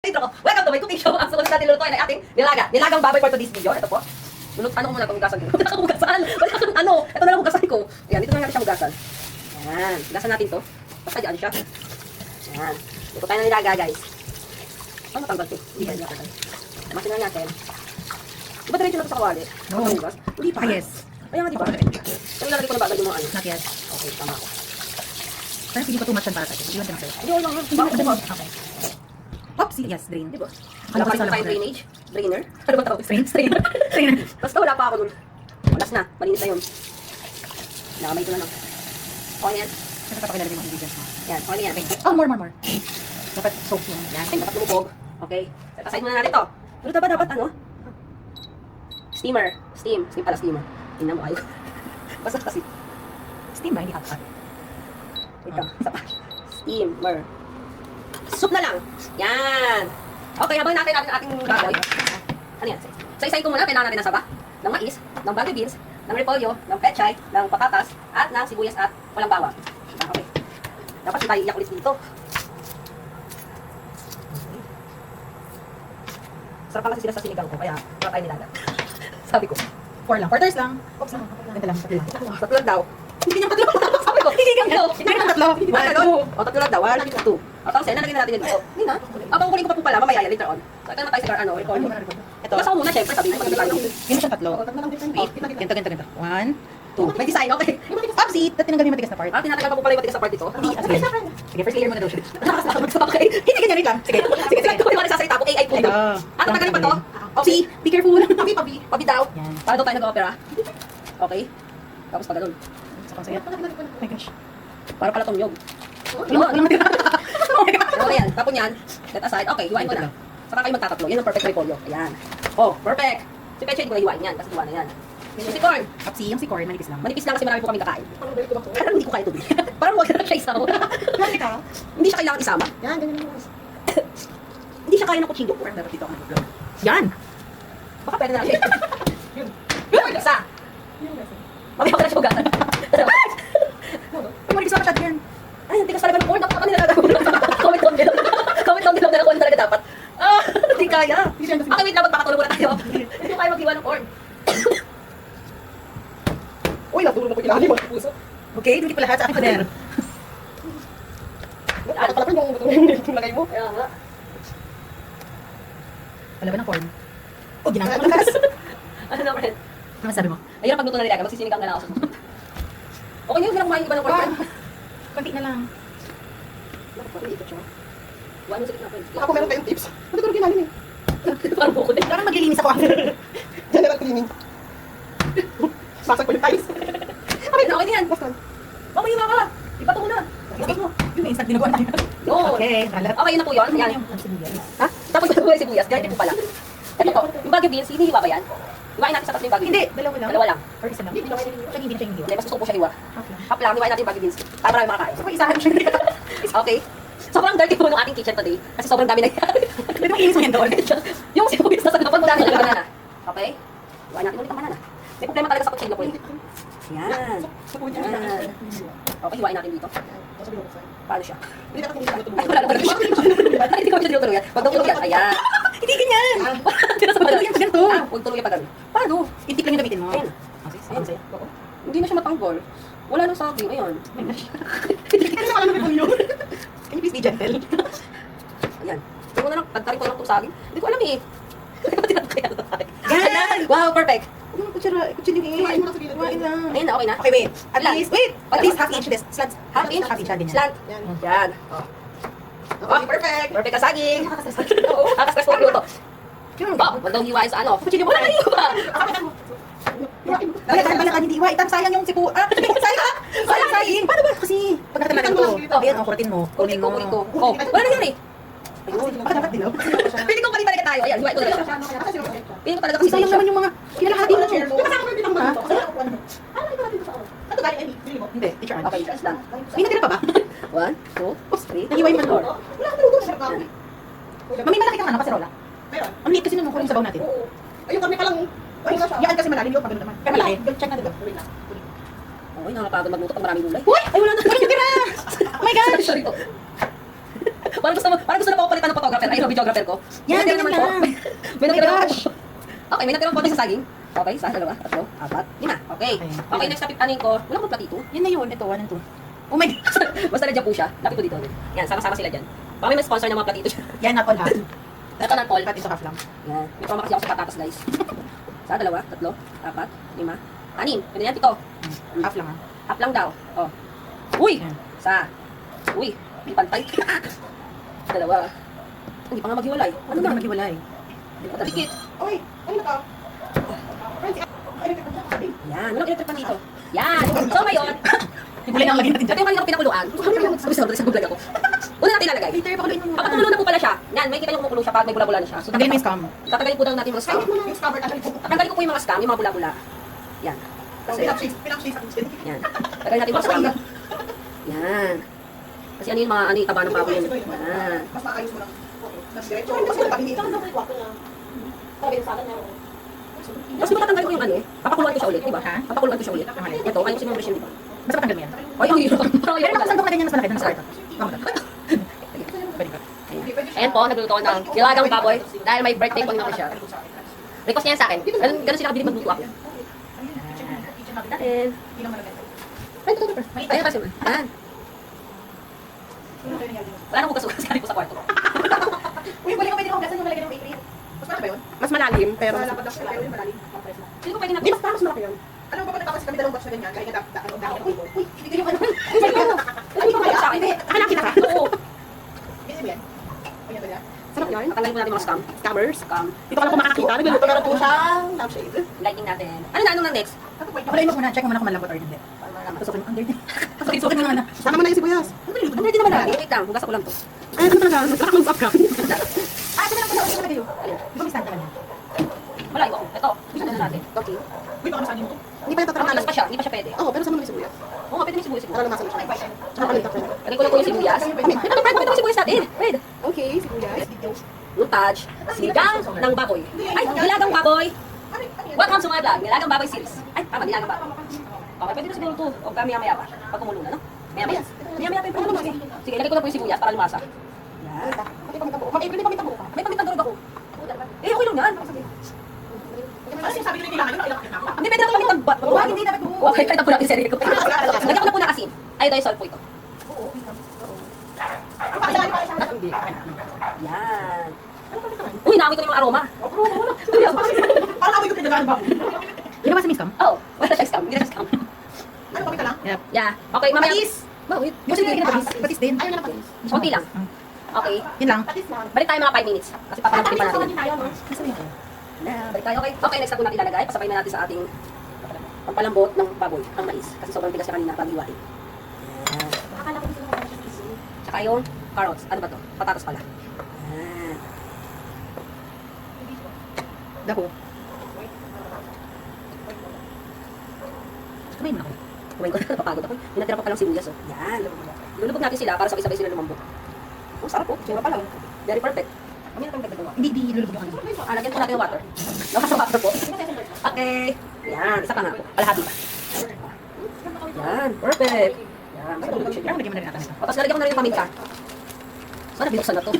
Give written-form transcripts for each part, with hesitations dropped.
Intro ko. Welcome to my cooking show. Ang sumunod natin lulutuin ay ating nilagang baboy for today's video. Ito po. Ano ko muna itong hugasan ko. Wala kang hugasan. Wala kang ano. Ito na lang hugasan ko. Ayan, dito na natin siya hugasan. Ayan. Hugasan natin to. Basta dyan siya. Ayan. Luto tayo ng nilaga, guys. Ano matanggal to? Hindi ba niya ako. Masin lang natin. Di ba diretso na ito sa kawali? No. Hindi pa. Yes. Ayan nga, di ba? Kaya lalagay ko na bagay yung mga ano. Not yet. Okay, tama ako. Parang hindi pa too much yan para sa akin. Iwan ka na sa'yo. Hindi, wala nga. Bakit? Okay. Oops, yes, drain. Di ba? Wala Wala pa pa sa tayong drainage? Drainer? Ano ba tawag? Strainer. Strainer. Basta wala pa ako nun. Walas na. Malinis na yun. Nakamay ko na lang. Okay yan. Kasi papakilala din yung ingredients mo. Yan. Okay yan. Oh, more. Dapat soak yung yan. Ay, dapat lumubog. Okay. Set aside muna natin to. Pero dapat ano? Steamer. Steam pala steamer. Tingnan mo kayo. Basta kasi. Steam ba? Hindi hot. Wait lang. Isa pa. Steamer. Soup na lang. Yan. Okay, habang natin ating baboy. Ano yan? Sa ko muna, kailangan natin ng saba, ng mais, ng bago beans, ng repolyo, ng pechay, ng patatas, at ng sibuyas at walang bawang. Okay. Dapat tayo iyak ulit dito. Sarap lang kasi sila sa sinigang ko, kaya wala tayo nilaga. Sabi ko. 4 lang. Quarters lang. Oops, lang. Ganito lang. 3 lang. Tatlo lang daw. Hindi niya tatlo. Sabi ko, hindi kami daw. Hindi naman tatlo. O, tatlo lang daw. 1, 2. O, tapos yan, nalagyan na natin yun dito. Hindi na. Abang kunin ko pa po pala, mamaya yan, later on. So, ito naman tayo sa repolyo. Ito. Basta ko muna, syempre, sabi ko, maganda tayo. Hindi mo siyang tatlo. Wait. Ganito. 1, 2. May design, okay. Oops, dati tinanggal yung matigas na part. Tinatagal pa po pala yung matigas sa part dito. Sige. Sige, first layer mo na daw siya. Okay. Hindi, ganyan rin lang. Sige. Sige. Kung yung mga nagsasalita po, AI po. Ito. Ano tagalin pa to? Oopsie, be careful. Pabi daw. Yan. Para daw tayo nag-opera. Okay. Tapos pa ganun. Oh my gosh. Para pala tong yog. Walang matira. Oh my God. Okay yan. Tapos yan. Set aside. Okay, hiwain ko na. Saka kayo magtatatlo. Yan ang perfect repolyo. Ayan. Oh, perfect. Si Peche, hindi ko na hiwain yan. Kasi hiwa na yan. Si Corn. Oopsie, yung si Corey, manipis lang. Manipis lang kasi marami po kami kakain. Parang hindi ko kaya tubig. Parang huwag na siya isaw. Hindi siya kailangan isama. Yan, ganyan mo. Hindi siya kaya ng kutsilyo. Parang dapat dito ako mag-vlog. Yan! Baka pwede na lang siya. Yun! Isa! Mamaya ko na siya hugasan. Ay, manipis lang masyado yan. Ay, ang tigas talaga ng corn. Dapat kami nilagagawin. Comment down below. Comment down below na corn talaga dapat. Ah, hindi kaya. Okay, wait lang. Magpapatulog muna tayo. Hindi ko kaya maghiwa ng corn. Uy, natulog na po ilalim ang puso. Okay, hindi pa lahat sa akin pader. Ano pala yung lagay mo? Kaya nga. Wala ba ng corn? Oh, ginagawa ko lakas. Ano na, friend? Ano sabi mo? Ayun ang pagluto na nilaga. Magsisinigang ka na ako. Okay, yun. Hindi lang kumain iba ng corn. Konti na lang. Ano sakit na, friend? Ako meron kayong tips. Natulog ilalim eh. Parang buko din. Parang maglilinis ako. General cleaning. Sasag ko yung tiles. Okay na yan. Mamaya hiwa ka. Ipato mo na. Ipato mo. Yung instant dinuguan tayo. Yun. Okay, kalat. Okay, yun na po yun. Yan. Ha? Tapos ito po yung sibuyas. Ganyan po pala. Ito po. Yung bagyo beans, hinihiwa ba yan? Hiwain natin sa tatlo yung bagyo Hindi, beans. dalawa lang. Dalawa lang. Or isa lang. Siya hindi siya hindi. Hindi, mas gusto ko po siya hiwa. Okay. Half lang, hiwain natin yung bagyo beans. Para marami makakain. So, isahan siya. Okay. Sobrang dirty po ng ating kitchen today. Kasi sobrang dami nangyari. Pwede mo inis mo yan doon. Yung sibuyas na sa dapat mo natin yung banana. Okay? Hiwain natin ulit ang banana. May problema talaga sa kutsilyo ko eh. Yan. Yan. Okay, hiwain natin dito. Paano siya? Hindi ka kung ano Ay, wala na talaga siya. Hindi ko siya tinutuluyan. Wag daw tuluyan. Ayan. Hindi ganyan. Tinasama Tuluyan pa ganito. Huwag tuluyan pa ganun. Paano? Itip lang yung gamitin mo. Ayan. Okay, Ayan. sa'yo. Hindi na siya matanggol. Wala nang saging. Ayan. Ano wala naman yung Can you please be gentle? Ayan. Hindi ko na lang. Tagtarin ko na lang itong saging. Hindi ko alam eh. Kaya na tayo. Yan! Wow, perfect. Ano kutsara yung Kumain mo na sa gilid. Kumain lang. Ayun na, okay na. Okay, wait. At least, wait. At least half inch this. Slant. Half inch? Half inch. Ganyan. Slant. Yan. Yan. Okay, perfect. Perfect ka saging. Kakas-kas po luto. Ba, wag daw hiwain sa ano. Kutsilyo mo na hiwa. Balakan, hindi iwa. Itam, sayang yung sipu. Sayang! Sayang saging! Paano ba? Kasi, pagkatama natin to. Ayan, kuratin mo. Kunin ko. Oh, wala nangyari. Ayun. Baka dapat dilaw. Pili ko pa rin talaga tayo. Ayan, hiwain ko talaga siya. Pili ko talaga Kasi kasi sayang naman yung mga kinalahati mo. Kasama mo yung pinamban ko. Ano ba yung bili mo? Hindi, teacher Ann. Okay, just lang. May natira pa ba? 1, 2, 3. Nahiway man to. Wala ka naluto sa kami. Mami, malaki kang ano, kaserola. Meron. Ang liit kasi nung kulang sabaw natin. Oo. Ayun kami pa lang. Ay, yan kasi malalim yung pagano naman. Kaya malaki. Check na diba? Okay, nakakapagod magluto pag maraming gulay. Uy! Ay, wala na. Wala natira! Oh my gosh! Sorry po. Parang gusto na pa ako palitan ng photographer. Ay, no, videographer ko. Yan, May natira ganyan naman po. lang. May natira Oh my naman gosh. po. Okay, may natira konti sa saging. Okay, isa, dalawa, tatlo, apat, lima. Okay. Okay, next topic anin ko. Wala akong platito. Yan na yun. Ito, 1 and 2. Oh my God. Basta nandiyan po siya. Lapit po dito. Yan, sama-sama sila dyan. Baka may sponsor ng mga platito dyan. Yan na all half. Ito ng Paul. Ito half lang. Yan. May promo kasi ako sa patatas, guys. Isa, dalawa, tatlo, apat, lima, anim. Pwede yan, pito. Half lang ah. Up lang daw. Oh. Uy! Yan. Isa. Uy, di pantay. Dalawa. Hindi pa nga maghiwalay. Ano na maghiwalay? Dikit. Uy, ano ka? Yan. Walang electric pan dito. Yan. So ngayon, Higulay ang lagay natin ito dyan. yung kanina ko pinakuluan. Sabi sa vlog ako. Una natin ilalagay. Later, pakuluin mo Pag kumulo na po pala siya, yan, may kita yung kumukulo siya pag may bula-bula na siya. So, Tanggalin mo yung scam. Tatanggalin po daw natin yung mga scam. Yung scammer ka po. Tatanggalin ko po yung mga scam, yung mga bula-bula. Yan. Kasi, Pinakshade sa kitchen. yan. Tatanggalin natin yung mga scam. Yan. Kasi ano yung mga, ano yung taba ng baboy yun. Yan. Mas maayos mo lang. Mas diretso. Mas mapahingin. Tapos di ba tatanggalin ko yung ano eh? Papakuluan ko siya ulit, di ba? Ha? Papakuluan ko siya ulit. Tama na. Ito, ayusin mo yung machine, di ba? Basta patanggal mo yan. Ay, ang hirap. Parang Pero hirap kung saan ko ganyan mas malaki, doon sa ito. Pwede ka. Ayan po, nagluluto ako ng nilagang baboy dahil may birthday po naman siya. Request niya yan sa akin. Ganun sila kabilib magluto ako. Natin. Ayun kasi. Ayan. Wala nang hugas-hugas kasi ko sa kwarto. Uy, balik ka pwede kong gasan yung malagay ng bakery. Mas malaki ba yun? Mas malalim, pero... Malapad lang siya, pero yung malalim. Hindi ko pwede na... Di, mas parang mas malaki yun. Alam mo ba kung nagpapasi kami dalawang batch na ganyan? Kaya daan. Uy, hindi ko yung ano. Hindi ko kaya sa akin. Hanap kita. Oo. Ganyan mo yan? O yan ba yan? Sarap yun. Tatanggalin po natin mga scam. Scammers. Scam. Dito ka lang kung makakita. Nagluluto meron po siyang lampshade. Lighting natin. Ano na? Anong next? Pakuluin mo muna. Check mo muna kung malambot or hindi. Para malaman. Susukin mo. Under din. Susukin mo naman na. Sama mo na yung sibuyas. Ano din naman na? Wait lang. Hugas ako lang to. Ay, ano talaga? Nagkaka-close up ka. Ah, ito na lang pala. Ito na kayo. Di ba may stand ka na? Wala, iba ko. Ito. Gusto na natin. Okay. Uy, baka masanin mo. Hindi pa yung tatarang Matalas pa siya. Hindi pa siya pwede. Oo, pero sama mo na yung sibuyas. Oo nga, pwede na yung sibuyas siguro. Para lumasa mo siya. Tsaka kalintak ko. Lagay ko lang po yung sibuyas. Ito, Fred, bakit yung sibuyas natin? Fred. Okay, sibuyas. Lutage. Sigang ng baboy. Ay, nilagang baboy. Welcome to my vlog. Nilagang baboy series. Ay, tama, nilagang baboy. Okay, pwede na siguro ito. O maya-maya pa. Pag kumulo na, no? Maya-maya. Maya-maya pa yung pwede lumasa. Sige, lagay ko na po yung sibuyas para lumasa. Yan. Mag-April, pamit ang buka. May pamitan durog ako. Eh, okay lang yan. Ano sinasabi ko na kailangan yun? Hindi, pwede na pamitan ba? Huwag, hindi dapat buo. Okay, pwede na po natin yung sarili ko. Lagyan ko na po ng asin. Ay, ito yung salt po ito. Ang pakailangan pa siya. Hindi. Yan. Uy, naamoy ko na yung aroma. Parang amoy ko pinagagaan ba? Ginawa sa may scam? Oh, wala siya scam. Hindi na siya scam. Ano, pamit ka lang? Yep. Yeah. Okay, mamaya. Patis! Bakit? Yung sige, patis. Patis din. Ayaw na lang patis. Konti lang. Okay. Yun lang. Patis lang. Balik tayo mga 5 minutes. Kasi papanagutin pa natin. tayo, no? Balik tayo. Okay. Okay, next na po natin ilalagay. Pasabay na natin sa ating pampalambot ng baboy, ng mais. Kasi sobrang bigas siya kanina pag iwain. Tsaka yung carrots. Ano ba to? Patatas pala. Yan. Dako. Kumain mo na ako. Kumain ko na. Napapagod ako. Minatira pa palang sibuyas. Oh. Yan. Lulubog natin sila para sabay-sabay sila lumambot. Oh, sarap po. Sura pa lang. Very perfect. Mamaya natin dagdag Hindi lulubog yung kanina. lagyan po natin yung water. Lakas ng water po. Okay. Yan. Isa pa nga po. Kalahati pa. Yan. Perfect. Yan. Basta lulubog siya. Parang lagyan mo na rin natin ito. Tapos lalagyan ko na rin yung paminta. Sana binuksan na to.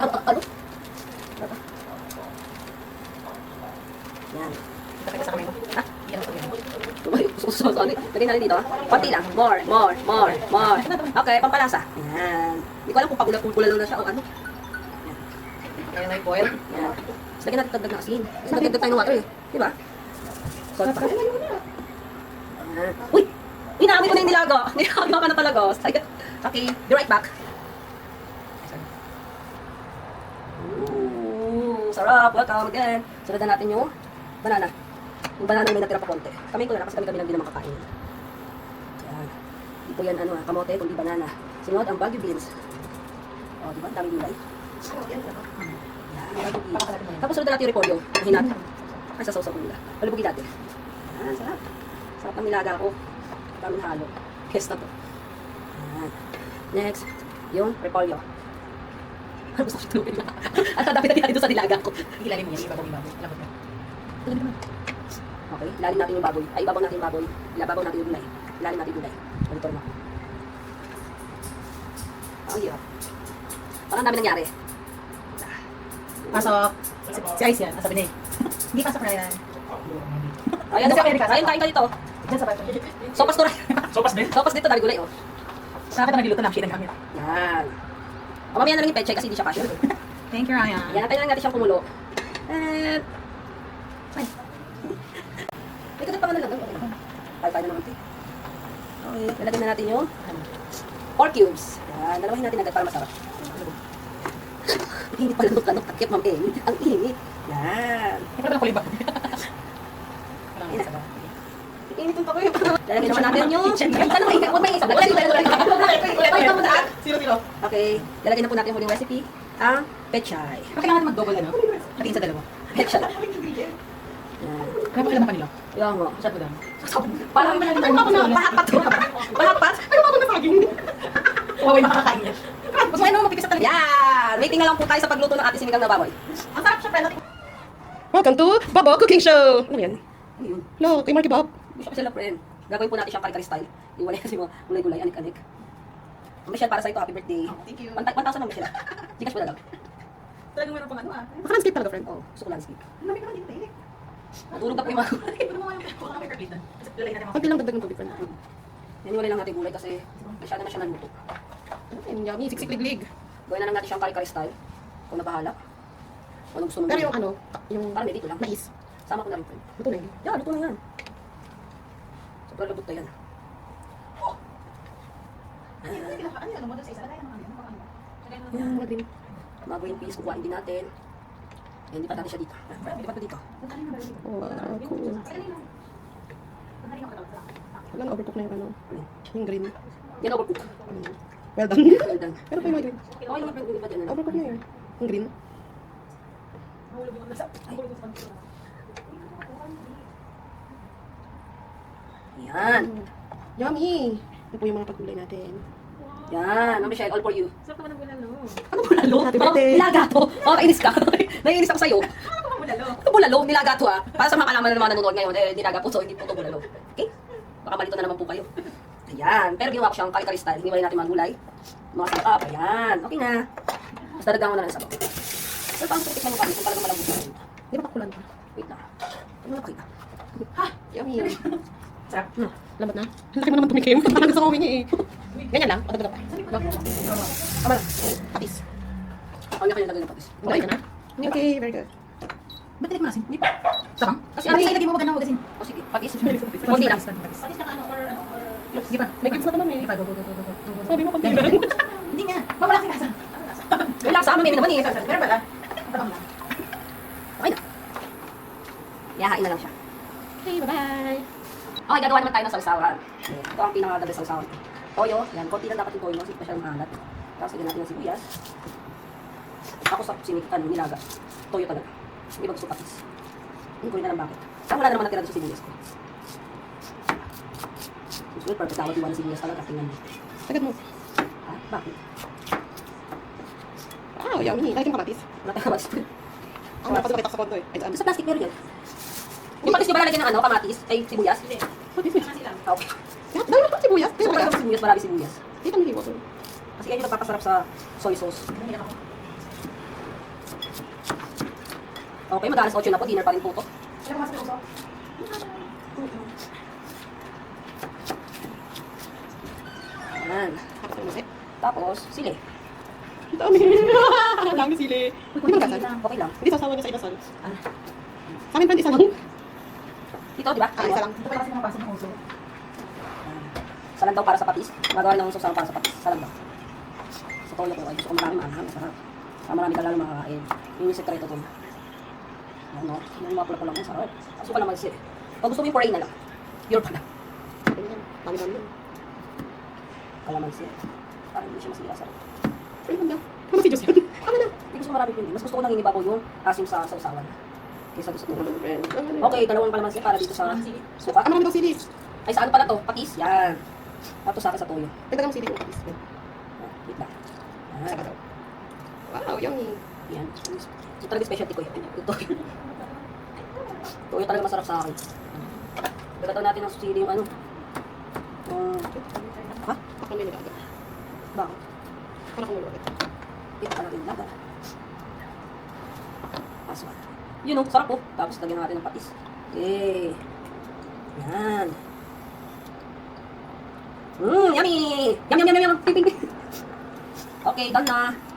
Ano? Yan. Tapos sa kamay ko. Ha? Yan ang sabihin. Ay, susunod ko. Lagyan natin dito. Konti lang. More. Okay, pampalasa. Yan. Hindi ko alam kung pagulalo na siya o ano. Kaya na boil. Yan. Tapos lagyan natin dagdag na asin. Kasi nagdagdag tayo ng water eh. Di ba? Salt pa. Yan. Uy! Uy, naamoy ko na yung nilaga. Nilaga ka na talaga. Okay, be right back. Sarap. Welcome again. Sunod na natin yung banana. Yung banana yung may natira pa konti. Kami ko na lang kasi kami lang din ang makakain. Yan. Hindi po yan ano, kamote, kundi banana. Sunod ang Baguio beans. O, di ba? Daming gulay. Yan, Baguio beans. Tapos sunod na natin yung repolyo. Hinat. Ay, sa sausaw ko nila. Palubugin natin. Yan, sarap. Sarap ang nilaga ko. Daming halo. Yes na to. Yan. Next, yung repolyo. Ano gusto ko siya tulungin lang. At dapat natin dito sa nilaga ko. Ilalim mo yan. Ibabaw yung baboy. Labot mo. Okay, ilalim natin yung baboy. Ay, ibabaw natin yung baboy. Ilababaw natin yung gulay. Ilalim natin yung gulay. Ganito rin ako. Ang hirap. Parang dami nangyari. Pasok. Si Ice yan. Sabi niya eh. Hindi pasok na yan. Ayan, Kasi Amerika. ayun, kain ka dito. Diyan sa bato. Sopas to rin. Sopas din? Sopas dito, dami gulay, oh. Sa akin na nagiluto lang. Shit ang gamit. Yan. O, mamaya na lang yung pechay kasi hindi siya kasya. Thank you, Ryan. Yan, natin lang natin siyang kumulo. At... Ay. May kagat pa nga na lang. Ay, tayo na naman, okay, lalagyan na natin yung pork cubes. Yan, dalawahin natin agad para masarap. Hindi pala nung kanong takip, ma'am Amy. Ang init. Yan. Ito na kuliba. Init yung takoy. Lalagyan naman natin yung... Saan mo huwag may isa. Lalagyan mo na. Sino? Okay, lalagyan na po natin yung huling recipe. Ang pechay. Bakit kailangan mag-double ano? Hatiin sa dalawa. Pechay. Yan. Kaya pa kailangan kanila. Yan mo. Masyad mo lang. Parang pahat-pat to. Pahat-pat. Ano ba na saging? Huawei makakain yan. Mas may naman mapipisa talaga. Yan! Waiting na lang po tayo sa pagluto ng ating sinigang na baboy. Ang sarap siya, friend. Welcome to Babo Cooking Show! Ano yan? Ano yun? No, kay Marky Bob. Hindi siya sila, friend. Gagawin po natin siyang kari-kari style. Iwalay kasi mga gulay-gulay, anik-anik. Michelle, para sa ito, happy birthday. Thank you. 1,000 lang, Michelle. Gcash mo na lang. Talagang meron pang ano ah. Naka-landscape talaga, friend. Oo, gusto ko landscape. Ang lamig naman dito eh. Natulog na po yung mga gulay. Ito naman yung kung kami complete na. Lalagyan natin Kunti lang dagdag ng tubig, friend. Yan, iwalay lang natin gulay kasi masyado na siya naluto. Ang yummy, siksik-lig-lig. Gawin na lang natin siyang kari-kari style. Kung nabahala. Kung ano gusto mo. Pero yung ano, yung Parang may dito lang. mais. Sama ko na rin, friend. Ito na yun. Yan, luto na yan. Sobrang lubot na yan. Ano ano mo doon sa isa? Lagyan naman ano. Yan, mga green. Mga green peas, kukuhain din natin. Yan, hindi pa natin siya dito. Hindi pa ito dito. Wow, cool. Wala na, overcook na yung ano. Yung green. Yan, overcook. Well done. Well done. Pero pa yung mga green. Okay naman, friend, hindi ba dyan? Ano? Overcook na yun. Yung green. Yan. Yummy! Ito po yung mga pagkulay natin. Yan. Ma'am Michelle, all for you. Sarap naman ng bulalo. Ano bulalo? Happy birthday. Nilaga to. Oh, kainis ka. Naiinis ako sa'yo. Ano ba bulalo? Ano bulalo? Nilaga to ah. Para sa mga kalaman ng mga nanonood ngayon, nilaga po. So, hindi po ito bulalo. Okay? Baka malito na naman po kayo. Ayan. Pero ginawa ko siyang kari-kari style. Hiniwalay natin mga gulay. Mga sangkap. Ayan. Okay na. Tapos daragdagan mo na lang sa sabaw. Pero paano sa tikman yung kami kung talagang malambot na rin? Di ba pakulan pa? Wait na. Ano na pakita? Yummy. Sarap. Lambat na. Laki mo naman tumikim. Parang gusto ko humingi eh. Ganyan lang. O dagdag pa. Tama na. Patis. Ano na kayo lagay ng patis? Okay ka na? Okay, very good. Ba't tinik mo nasin? Hindi pa. Sarap. Kasi Ano ano ilagay mo wag na magasin? O sige, patis. Konti lang. Patis na ano or ano or... Sige pa. May kids na naman eh. Sige pa. Go, go, go, go, go. Sabi mo konti lang. Hindi nga. Mawala kasi lasa. Wala sa amin naman eh. Meron ba lang? Tabang lang. Okay na. Ihahain na lang siya. Okay, bye-bye. Okay, gagawa naman tayo ng salsawan. Ito ang pinaka-the best salsawan. Toyo, yan. Konti lang dapat yung toyo, kasi masyadong maalat. Tapos lagyan natin ng sibuyas. Ako sa nilaga. Toyo talaga. Hindi ba gusto patis? Hindi ko rin alam bakit. Saan wala na naman natira doon sa sibuyas ko. Susunod, perfect tawag yung sibuyas talaga. Tingnan mo. Agad mo. Ah, bakit? Wow, yummy. Lagi mo kapatis. Wala tayo kabas. Ang dapat nakita ko sa kondo eh. Ay, daan. Sa plastic meron yan. Yung patis di ba lalagyan ng ano, kamatis? Ay, sibuyas? Hindi. Patis eh. Kasi lang. Okay. Dahil mo sibuyas. Gusto ko lang sa sibuyas, marami sibuyas. Di ka nahiwa ko. Kasi yan yung nagpapasarap sa soy sauce. Nangilang ako. Okay, mag-alas 8 na po. Dinner pa rin po to. Alam mo mas may uso? Yan. Tapos ay masip. Tapos, sili. Ang dami. Ang dami sili. Di ba gasal? Okay lang. Hindi sasawa niya sa inasal. Sa amin pa isa lang. Dito, di ba? Ah, isa lang. Ito pala kasi mga pasok ng uso. Salang daw para sa patis. Magawa rin ng sausawan para sa patis. Salang daw. Sa toyo ko, ay gusto ko marami maanghang. Masarap. Marami ka lalo makakain. Yun yung sekreto to. Yan no. Yung mga pula-pula ko, sarap. Kaso ka naman siya. Pag gusto mo yung poray na lang. Pure pa lang. Dami-dami lang. Kalamansi. Parang hindi siya masira sarap. Ay, ganda. Ano si Diyos yun? Ano na? Hindi ko siya marami pindi. Mas gusto ko nang inibabaw yung asim sa sausawan. Kaysa gusto ko. Okay. Okay, dalawang kalamansi para dito sa suka. Ang marami daw sili. Ay, sa ano pala to? Patis. Yan. Tapos sa akin sa toyo. Dagdagan mo sili. Patis. Wait lang. Yan. Wow, yummy. Yan. Ito talaga specialty ko yun. Ito. Toyo talaga masarap sa akin. Dagdagan natin ng sili yung ano. Ha? Ako may nilaga. Bakit? Ako may nilaga. Ito ka na rin laga. Pasok. Yun o, sarap po. Tapos lagyan natin ng patis. Okay. Yan. Yummy! Yum, yum, yum, yum, yum. Okay, done na.